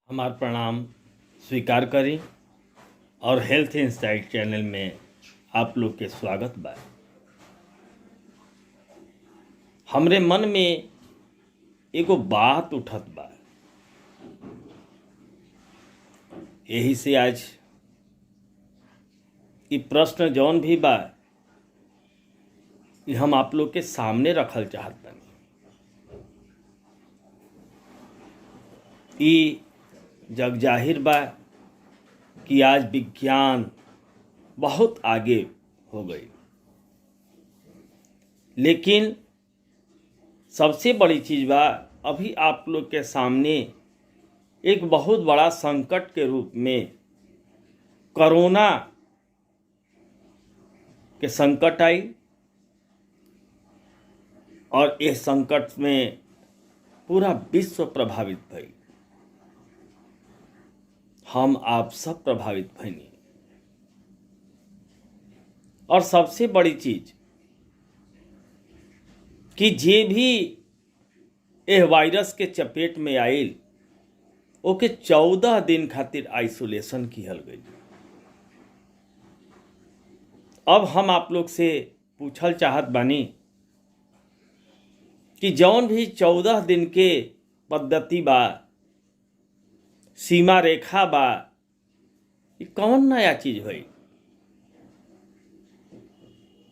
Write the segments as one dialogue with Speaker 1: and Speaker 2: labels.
Speaker 1: हमार प्रणाम स्वीकार करी और हेल्थ इंसाइट चैनल में आप लोग के स्वागत बा। हमरे मन में एगो बात उठत बा, यही से आज ये प्रश्न जौन भी बा ये हम आप लोग के सामने रखल चाहत बानी। ई जग जाहिर बा कि आज विज्ञान बहुत आगे हो गई, लेकिन सबसे बड़ी चीज़ बा अभी आप लोग के सामने एक बहुत बड़ा संकट के रूप में कोरोना के संकट आई और इस संकट में पूरा विश्व प्रभावित भई। हम आप सब प्रभावित भइनी और सबसे बड़ी चीज कि जे भी यह वायरस के चपेट में आइल ओके 14 दिन खातिर आइसोलेशन किहल गई। अब हम आप लोग से पूछल चाहत बानी कि जौन भी 14 दिन के पद्धति बा, सीमा रेखा बा, ये कौन नया चीज भई?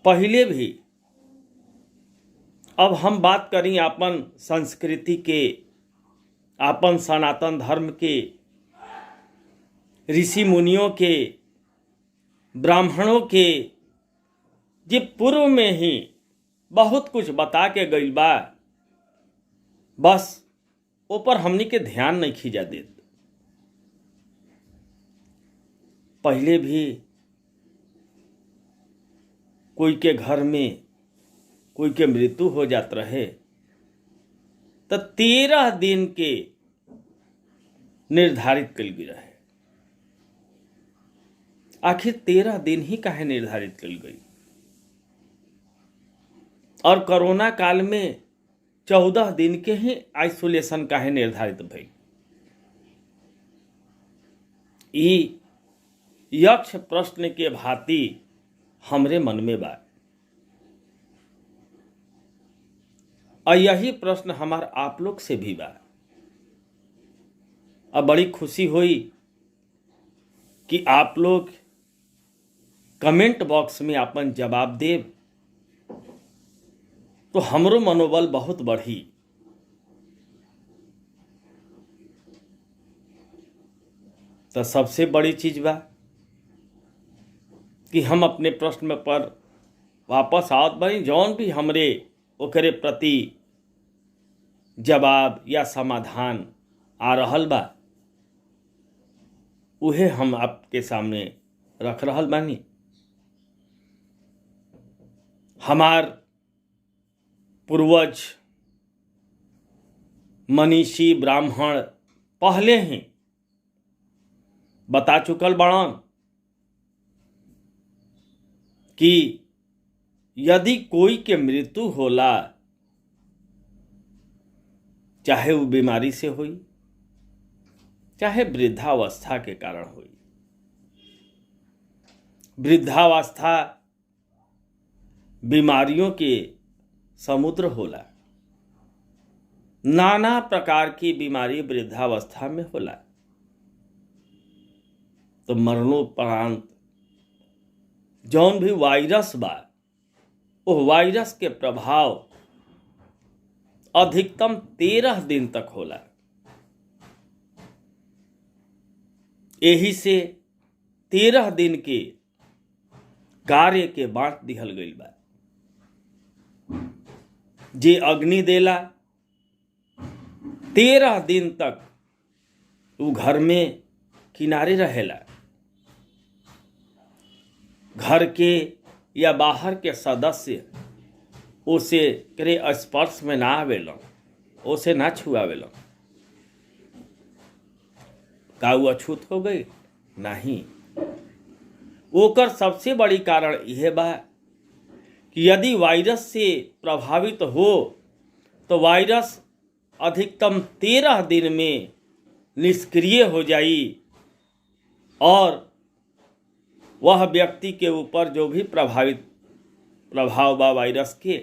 Speaker 1: पहले भी अब हम बात करी आपन संस्कृति के, आपन सनातन धर्म के, ऋषि मुनियों के, ब्राह्मणों के, जे पूर्व में ही बहुत कुछ बता के गइल बा, बस ऊपर हमनी के ध्यान नहीं खींचा देत। पहले भी कोई के घर में कोई के मृत्यु हो जात रहे तो 13 दिन के निर्धारित कल गई रहे। आखिर 13 दिन ही काहे निर्धारित कल गई और कोरोना काल में 14 दिन के ही आइसोलेशन काहे निर्धारित भई? ई यक्ष प्रश्न के भांति हमरे मन में बा और यही प्रश्न हमार आप लोग से भी बा। अब बड़ी खुशी हुई कि आप लोग कमेंट बॉक्स में अपन जवाब देव तो हमरो मनोबल बहुत बढ़ी। तो सबसे बड़ी चीज बा कि हम अपने प्रश्न पर वापस आवत बानी। जौन भी हमरे ओकरे प्रति जवाब या समाधान आ रहल बा उहे हम आपके सामने रख रहल बानी। हमार पूर्वज मनीषी ब्राह्मण पहले ही बता चुकल बाड़न कि यदि कोई के मृत्यु होला, चाहे वो बीमारी से हुई चाहे वृद्धावस्था के कारण हुई, वृद्धावस्था बीमारियों के समुद्र होला। नाना प्रकार की बीमारी वृद्धावस्था में होला। तो मरणोपरांत जौन भी वायरस बा वो वायरस के प्रभाव अधिकतम 13 दिन तक होला। यही से 13 दिन के कार्य के बांट दिहल गइल बा। जे अग्नि देला 13 दिन तक वो घर में किनारे रहेला। घर के या बाहर के सदस्य उसे करे स्पर्श में ना आवेलन, उसे ना छुआवेलन। का वो अछूत हो गई? नहीं। ओकर सबसे बड़ी कारण यह बा कि यदि वायरस से प्रभावित हो तो वायरस अधिकतम 13 दिन में निष्क्रिय हो जाई और वह व्यक्ति के ऊपर जो भी प्रभाव बा वायरस के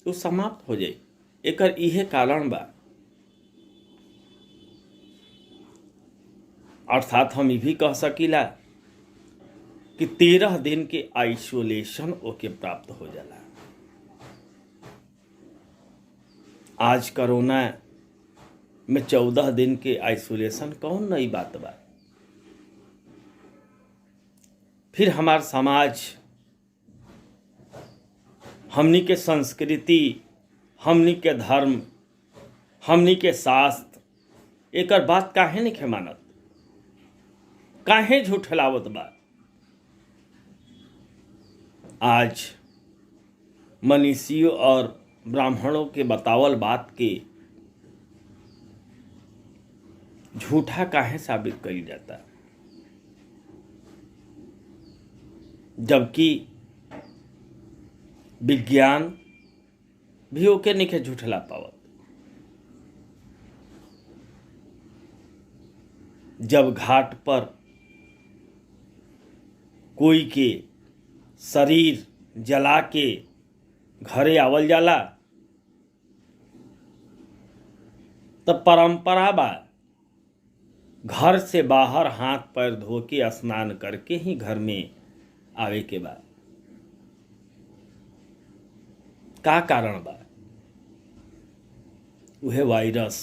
Speaker 1: वो समाप्त हो जाए। एकर इहे कारण बा। अर्थात हम ये भी कह सकीला कि 13 दिन के आइसोलेशन ओके प्राप्त हो जाला। आज कोरोना में 14 दिन के आइसोलेशन कौन नई बात बा। फिर हमार समाज, हमनी के संस्कृति, हमनी के धर्म, हमनी के शास्त्र एकर बात काहे नहीं मानत, काहे झूठलावत बा। आज मनीषियों और ब्राह्मणों के बतावल बात के झूठा काहे साबित करी जाता, जबकि विज्ञान भी ओके नहीं झूठला पावत। जब घाट पर कोई के शरीर जला के घरे आवल जाला तब परंपरा बा घर से बाहर हाथ पैर धो के स्नान करके ही घर में आवे के बाद। का कारण बा? वह वायरस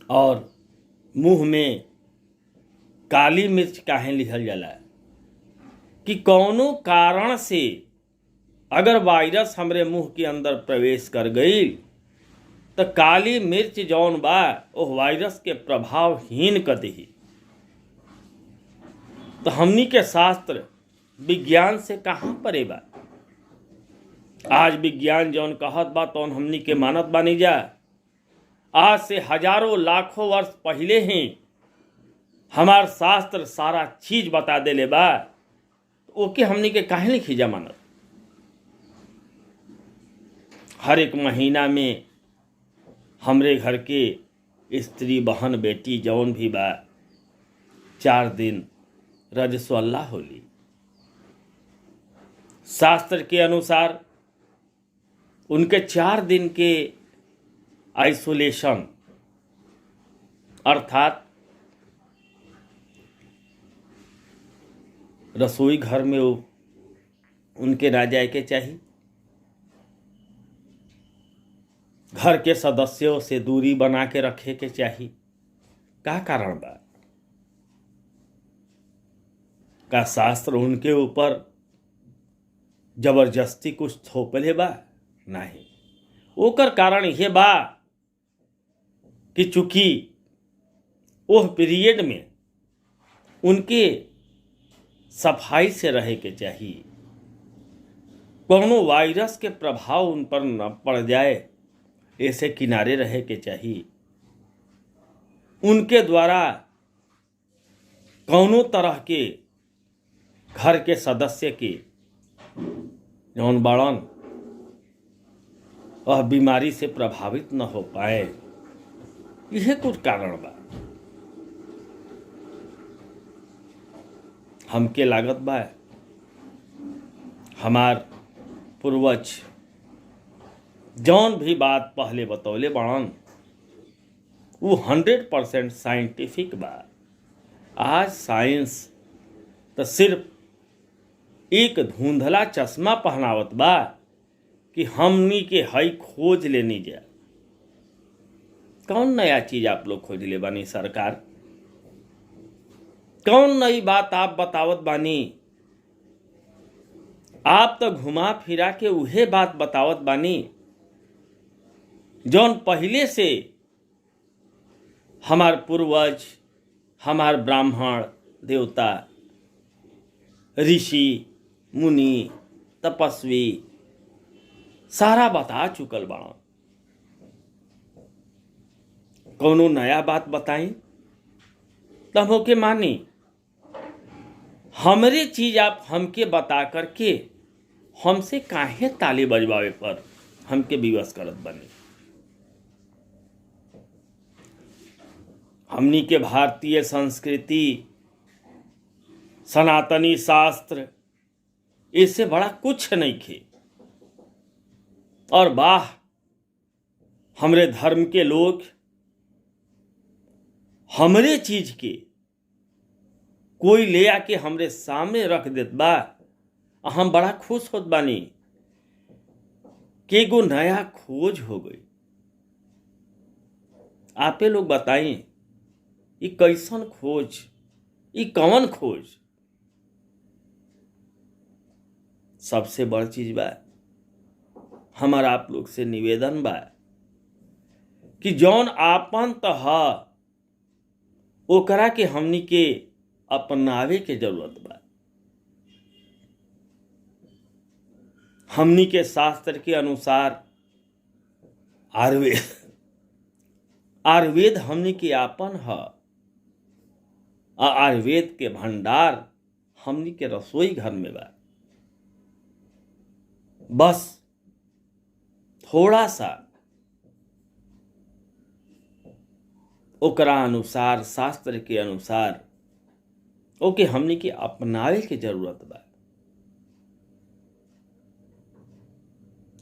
Speaker 1: और मुंह में काली मिर्च काहे लिखल जाला कि कौनो कारण से अगर वायरस हमरे मुंह के अंदर प्रवेश कर गई तो काली मिर्च जौन बा वो वायरस के प्रभावहीन कर देही। तो हमनी के शास्त्र विज्ञान से कहाँ परे बा। आज विज्ञान जौन कहत बा तौन हमनी के मानत बानी जा। आज से हजारों लाखों वर्ष पहले ही हमार शास्त्र सारा चीज बता देले बा, ओके हमनी के काहे नहीं खींचा मानत। हर एक महीना में हमरे घर के स्त्री बहन बेटी जौन भी बा 4 दिन रजस्वला होली। शास्त्र के अनुसार उनके 4 दिन के आइसोलेशन अर्थात रसोई घर में उनके ना जाए के चाहिए, घर के सदस्यों से दूरी बना के रखे के चाहिए। का कारण बा? का शास्त्र उनके ऊपर जबरदस्ती कुछ थोपले बा? नहीं। ओकर कारण यह बा कि चूंकि वह पीरियड में उनके सफाई से रहे के चाहिए, कोनो वायरस के प्रभाव उन पर न पड़ जाए, ऐसे किनारे रहे के चाहिए। उनके द्वारा कौनो तरह के घर के सदस्य के जौन बाड़न वह बीमारी से प्रभावित न हो पाए, यह कुछ कारण बा। हमके लागत बा हमार पूर्वज जौन भी बात पहले बतौले बाड़न वो 100% साइंटिफिक बा। आज साइंस तो सिर्फ एक धुंधला चश्मा पहनावत बा कि हमनी के हई खोज लेनी जा। कौन नया चीज आप लोग खोज ले बानी सरकार? कौन नई बात आप बतावत बानी? आप तो घुमा फिरा के उहे बात बतावत बानी जौन पहले से हमार पूर्वज, हमार ब्राह्मण देवता, ऋषि मुनि, तपस्वी सारा बता चुकल बाड़न। कौनो नया बात बताई तब होके मानी। हमरे चीज आप हमके बता करके हमसे काहे ताली बजवावे पर हमके विवश करत बनी। हमनी के भारतीय संस्कृति, सनातनी शास्त्र, इससे बड़ा कुछ नहीं खे। और वाह, हमरे धर्म के लोग हमरे चीज के कोई ले आके हमरे सामने रख देत बा, हम बड़ा खुश होत बानी कि एगो नया खोज हो गई। आपे लोग बताई ये कैसन खोज, ये कौन खोज? सबसे बड़ चीज बा, हमारा आप लोग से निवेदन बा कि जौन आपन त ह ओकरा के हमनी के अपनावे के जरूरत बा। हमनी के शास्त्र के अनुसार आयुर्वेद हमनी के आपन ह। आयुर्वेद के भंडार हमनी के रसोई घर में बा। बस थोड़ा सा ओकरा अनुसार, शास्त्र के अनुसार ओके हमनी के अपनावे के जरूरत बा।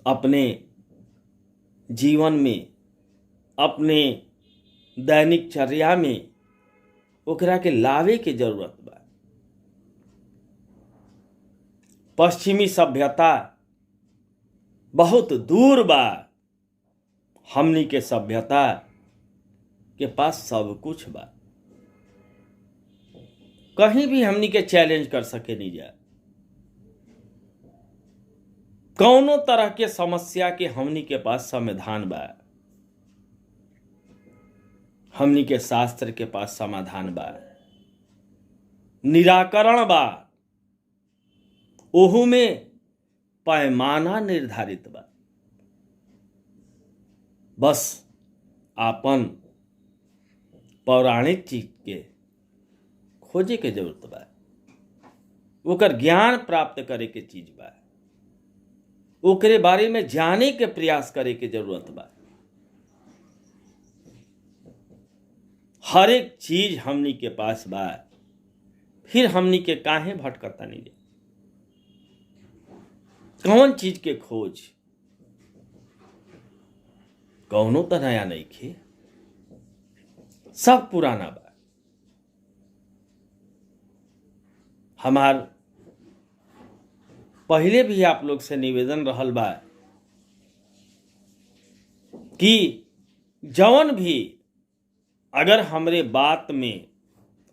Speaker 1: अपने जीवन में, अपने दैनिक चर्या में ओकरा के लावे के जरूरत बा। पश्चिमी सभ्यता बहुत दूर बा, हमनी के सभ्यता के पास सब कुछ बा। कहीं भी हमनी के चैलेंज कर सके नहीं जा। कौनो तरह के समस्या के हमनी के पास समाधान बा। हमनी के शास्त्र के पास समाधान बा, निराकरण बा। ओहू में पैमाना निर्धारित बा। बस आपन पौराणिक चीज के खोजे के जरूरत बा, ओकर ज्ञान प्राप्त करे के चीज बा, ओकरे बारे में जाने के प्रयास करे के जरूरत बा। हर एक चीज हमनी के पास बा, फिर हमनी के काहे भटकता नहीं? कौन चीज के खोज? कौनो तो नया नहीं खे, सब पुराना बा। हमार पहले भी आप लोग से निवेदन रहल बा कि जौन भी अगर हमरे बात में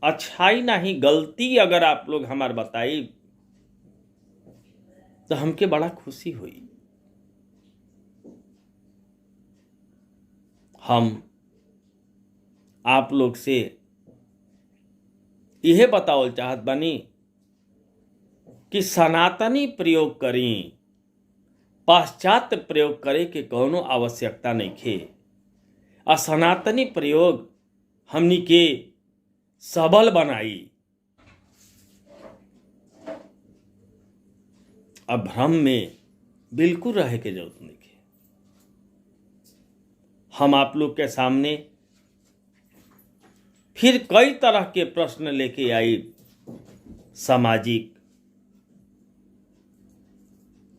Speaker 1: अच्छाई नहीं, गलती अगर आप लोग हमार बताई तो हमके बड़ा खुशी हुई। हम आप लोग से यह बतावल चाहत बानी कि सनातनी प्रयोग करी, पाश्चात्य प्रयोग करे के कौनो आवश्यकता नहीं खे। आ सनातनी प्रयोग हमनी के सबल बनाई। अब भ्रम में बिल्कुल रहे के जरूरत नहीं है। हम आप लोग के सामने फिर कई तरह के प्रश्न लेके आई, सामाजिक,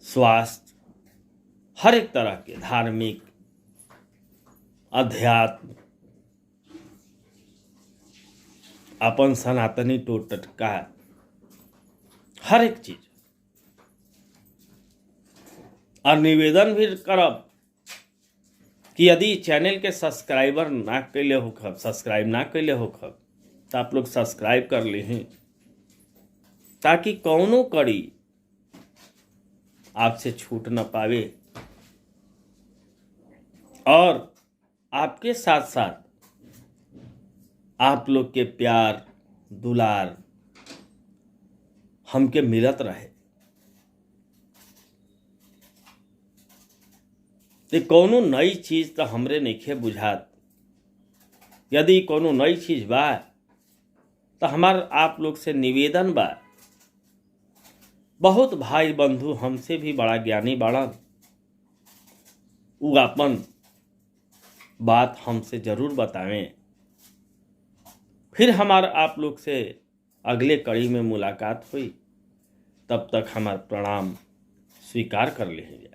Speaker 1: स्वास्थ्य, हर एक तरह के, धार्मिक, अध्यात्म, अपन सनातनी टोटका, हर एक चीज। और निवेदन भी करब कि यदि चैनल के सब्सक्राइबर ना कैले होखब, सब्सक्राइब ना कैले होखब, तो आप लोग सब्सक्राइब कर लें, ताकि कौनो कड़ी आपसे छूट न पावे। और आपके साथ साथ आप लोग के प्यार दुलार हमके मिलत रहे। ये कौनो नई चीज तो हमरे नइखे बुझात। यदि कोनो नई चीज बा तो हमार आप लोग से निवेदन बा, बहुत भाई बंधु हमसे भी बड़ा ज्ञानी बाड़न, उ अपन बात हमसे जरूर बतावें। फिर हमार आप लोग से अगले कड़ी में मुलाकात हुई। तब तक हमार प्रणाम स्वीकार कर लीजिए।